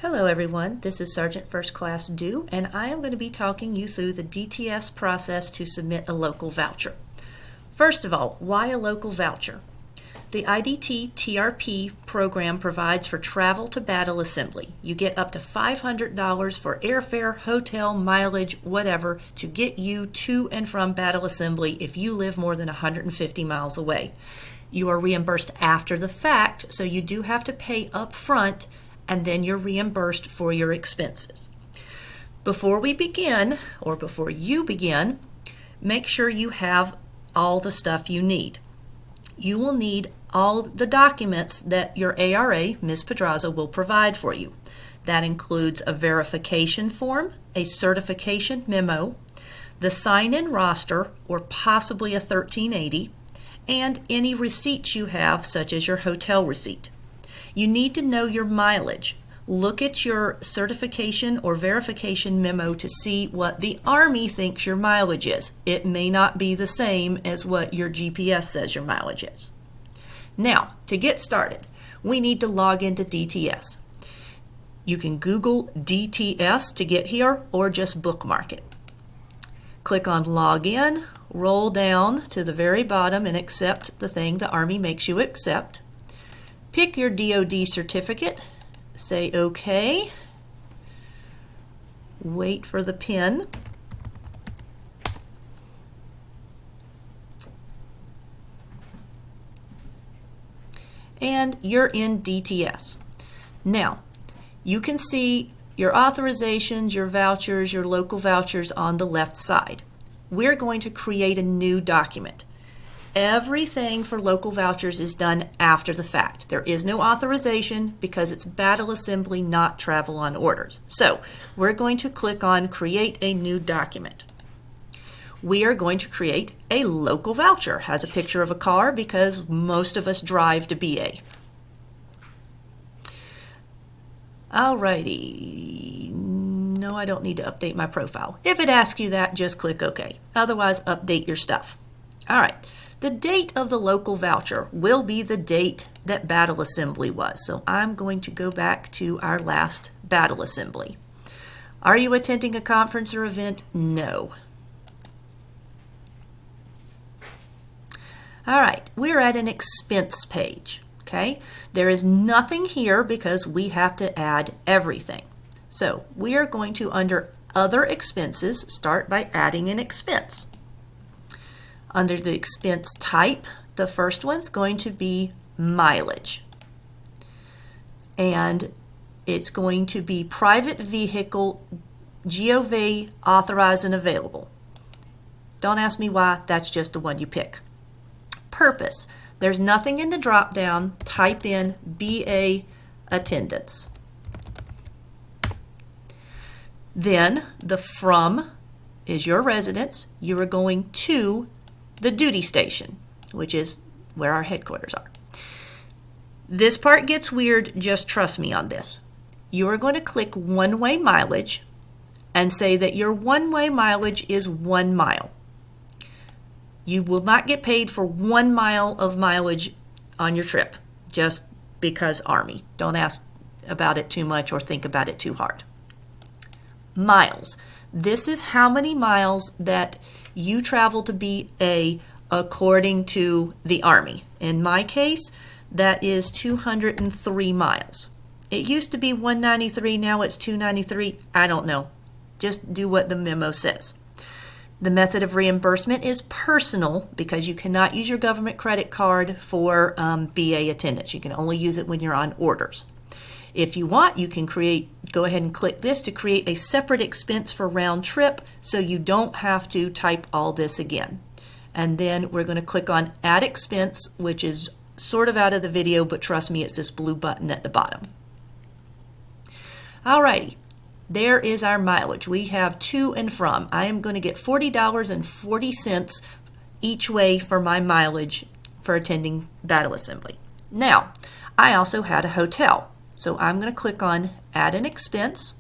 Hello everyone, this is Sergeant First Class Dew, and I am going to be talking you through the DTS process to submit a local voucher. First of all, why a local voucher? The IDT-TRP program provides for travel to battle assembly. You get up to $500 for airfare, hotel, mileage, whatever, to get you to and from battle assembly if you live more than 150 miles away. You are reimbursed after the fact, so you do have to pay up front, and then you're reimbursed for your expenses. Before we begin, or before you begin, make sure you have all the stuff you need. You will need all the documents that your ARA, Ms. Pedraza, will provide for you. That includes a verification form, a certification memo, the sign-in roster, or possibly a 1380, and any receipts you have, such as your hotel receipt. You need to know your mileage. Look at your certification or verification memo to see what the Army thinks your mileage is. It may not be the same as what your GPS says your mileage is. Now, to get started, we need to log into DTS. You can Google DTS to get here or just bookmark it. Click on Login, roll down to the very bottom and accept the thing the Army makes you accept. Pick your DoD certificate, say OK, wait for the pin, and you're in DTS. Now, you can see your authorizations, your vouchers, your local vouchers on the left side. We're going to create a new document. Everything for local vouchers is done after the fact. There is no authorization because it's battle assembly, not travel on orders. So we're going to click on Create a New Document. We are going to create a local voucher. Has a picture of a car because most of us drive to BA. Alrighty. No, I don't need to update my profile. If it asks you that, just click OK. Otherwise, update your stuff. All right. The date of the local voucher will be the date that battle assembly was. So I'm going to go back to our last battle assembly. Are you attending a conference or event? No. All right, we're at an expense page. Okay, there is nothing here because we have to add everything. So we are going to, under other expenses, start by adding an expense. Under the expense type, the first one's going to be mileage. And it's going to be private vehicle, GOV authorized and available. Don't ask me why, that's just the one you pick. Purpose, there's nothing in the drop down, type in BA attendance. Then the from is your residence. You are going to the duty station, which is where our headquarters are. This part gets weird, just trust me on this. You are going to click one-way mileage and say that your one-way mileage is 1 mile. You will not get paid for 1 mile of mileage on your trip, just because Army. Don't ask about it too much or think about it too hard. Miles. This is how many miles that you travel to BA according to the Army. In my case, that is 203 miles. It used to be 193, now it's 293. I don't know. Just do what the memo says. The method of reimbursement is personal because you cannot use your government credit card for BA attendance. You can only use it when you're on orders. If you want, you can go ahead and click this to create a separate expense for round trip so you don't have to type all this again. And then we're going to click on Add Expense, which is sort of out of the video, but trust me, it's this blue button at the bottom. Alrighty, there is our mileage. We have to and from. I am going to get $40.40 each way for my mileage for attending battle assembly. Now, I also had a hotel. So I'm going to click on Add an Expense.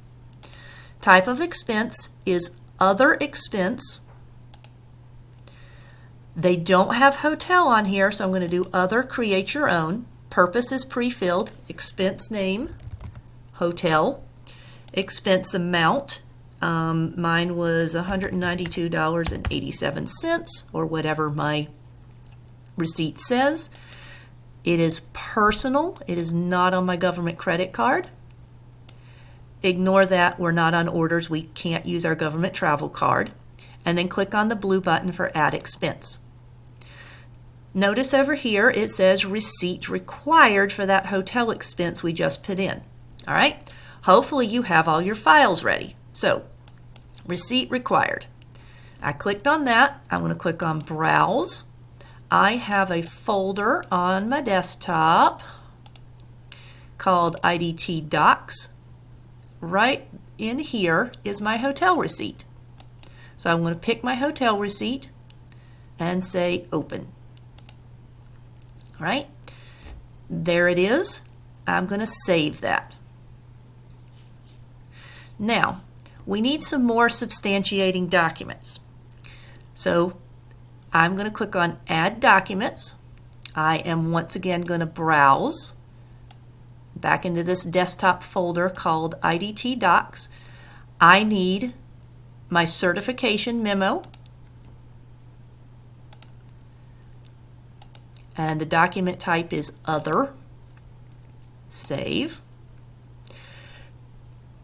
Type of expense is Other Expense. They don't have hotel on here, so I'm going to do Other, Create Your Own. Purpose is pre-filled. Expense name, hotel, expense amount. Mine was $192.87 or whatever my receipt says. It is personal. It is not on my government credit card. Ignore that. We're not on orders. We can't use our government travel card. And then click on the blue button for Add Expense. Notice over here it says receipt required for that hotel expense we just put in. All right? Hopefully you have all your files ready. So, receipt required. I clicked on that. I'm going to click on Browse. I have a folder on my desktop called IDT Docs. Right in here is my hotel receipt. So I'm going to pick my hotel receipt and say Open. All right, there it is. I'm going to save that. Now, we need some more substantiating documents. So I'm going to click on Add Documents. I am once again going to browse back into this desktop folder called IDT Docs. I need my certification memo, and the document type is Other. Save.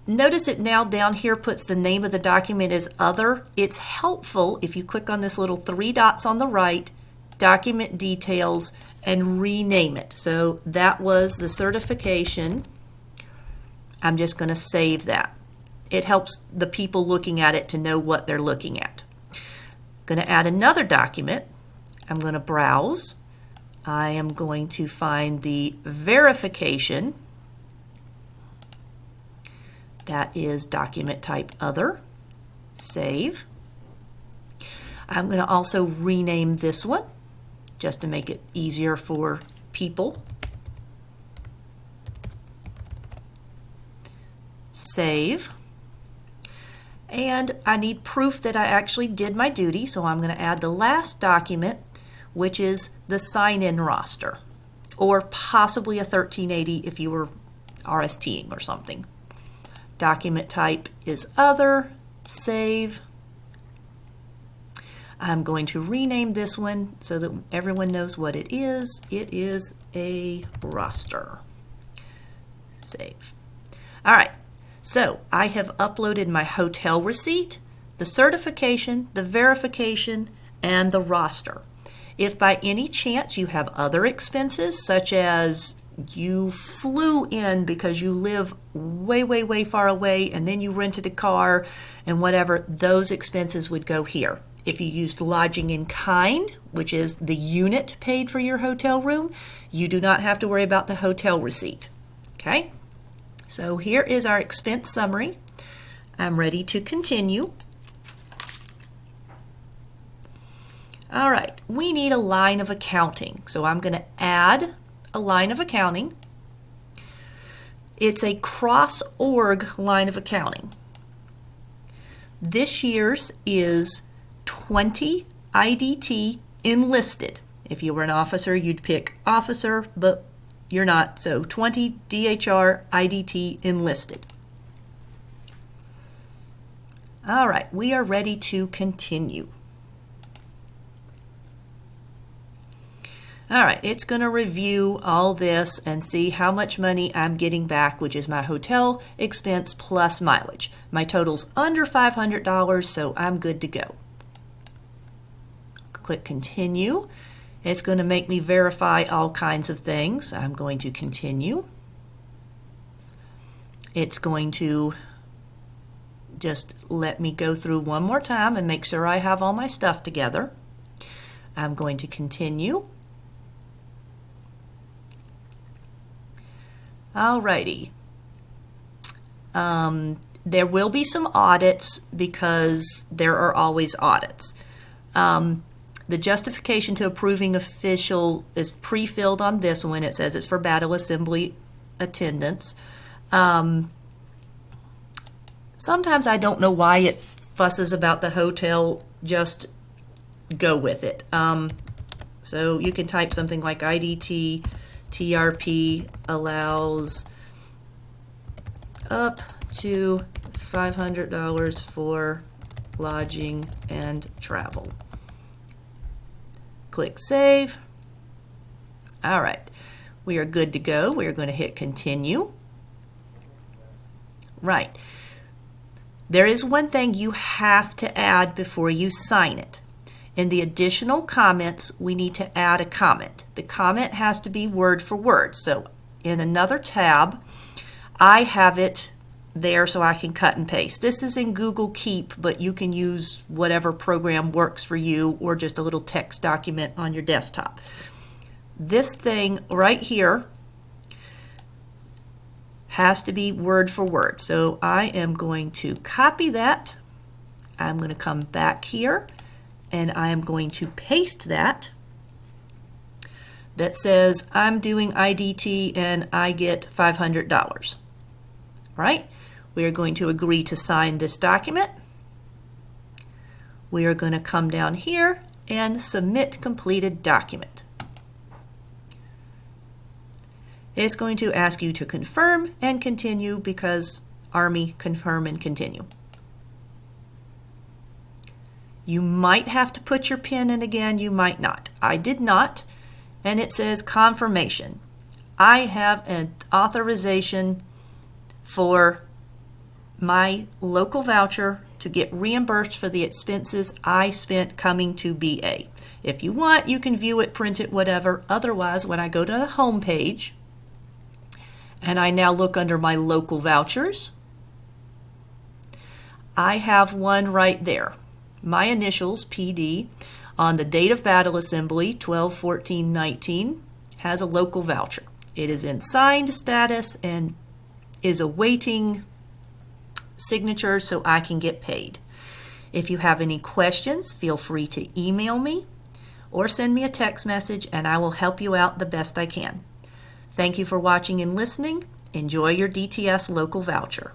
Notice it now down here puts the name of the document as Other. It's helpful if you click on this little 3 dots on the right, Document Details, and rename it. So that was the certification. I'm just going to save that. It helps the people looking at it to know what they're looking at. I'm going to add another document. I'm going to browse. I am going to find the verification. That is document type Other. Save. I'm going to also rename this one just to make it easier for people. Save. And I need proof that I actually did my duty, so I'm going to add the last document, which is the sign-in roster, or possibly a 1380 if you were RSTing or something. Document type is Other. Save. I'm going to rename this one so that everyone knows what it is. It is a roster. Save. All right, so I have uploaded my hotel receipt, the certification, the verification, and the roster. If by any chance you have other expenses, such as you flew in because you live way, way, way far away, and then you rented a car and whatever, those expenses would go here. If you used lodging in kind, which is the unit paid for your hotel room, you do not have to worry about the hotel receipt. Okay? So here is our expense summary. I'm ready to continue. All right, we need a line of accounting. So I'm going to add a line of accounting. It's a cross-org line of accounting. This year's is 20 IDT enlisted. If you were an officer, you'd pick officer, but you're not. So 20 DHR IDT enlisted. All right, we are ready to continue. All right, it's going to review all this and see how much money I'm getting back, which is my hotel expense plus mileage. My total's under $500, so I'm good to go. Click Continue. It's going to make me verify all kinds of things. I'm going to continue. It's going to just let me go through one more time and make sure I have all my stuff together. I'm going to continue. Alrighty. There will be some audits because there are always audits. The justification to approving official is pre-filled on this one. It says it's for battle assembly attendance. Sometimes I don't know why it fusses about the hotel. Just go with it. So you can type something like IDT-TRP allows up to $500 for lodging and travel. Click Save. All right, we are good to go. We are going to hit Continue. Right. There is one thing you have to add before you sign it. In the additional comments, we need to add a comment. The comment has to be word for word. So in another tab, I have it there so I can cut and paste. This is in Google Keep, but you can use whatever program works for you or just a little text document on your desktop. This thing right here has to be word for word. So I am going to copy that. I'm going to come back here and I am going to paste that says I'm doing IDT and I get $500. Right? We are going to agree to sign this document. We are going to come down here and submit completed document. It's going to ask you to confirm and continue because Army, confirm and continue. You might have to put your PIN in again, you might not. I did not, and it says confirmation. I have an authorization for my local voucher to get reimbursed for the expenses I spent coming to BA. If you want, you can view it, print it, whatever. Otherwise, when I go to the home page, and I now look under my local vouchers, I have one right there. My initials, PD, on the date of battle assembly, 12/14/19, has a local voucher. It is in signed status and is awaiting signature so I can get paid. If you have any questions, feel free to email me or send me a text message and I will help you out the best I can. Thank you for watching and listening. Enjoy your DTS local voucher.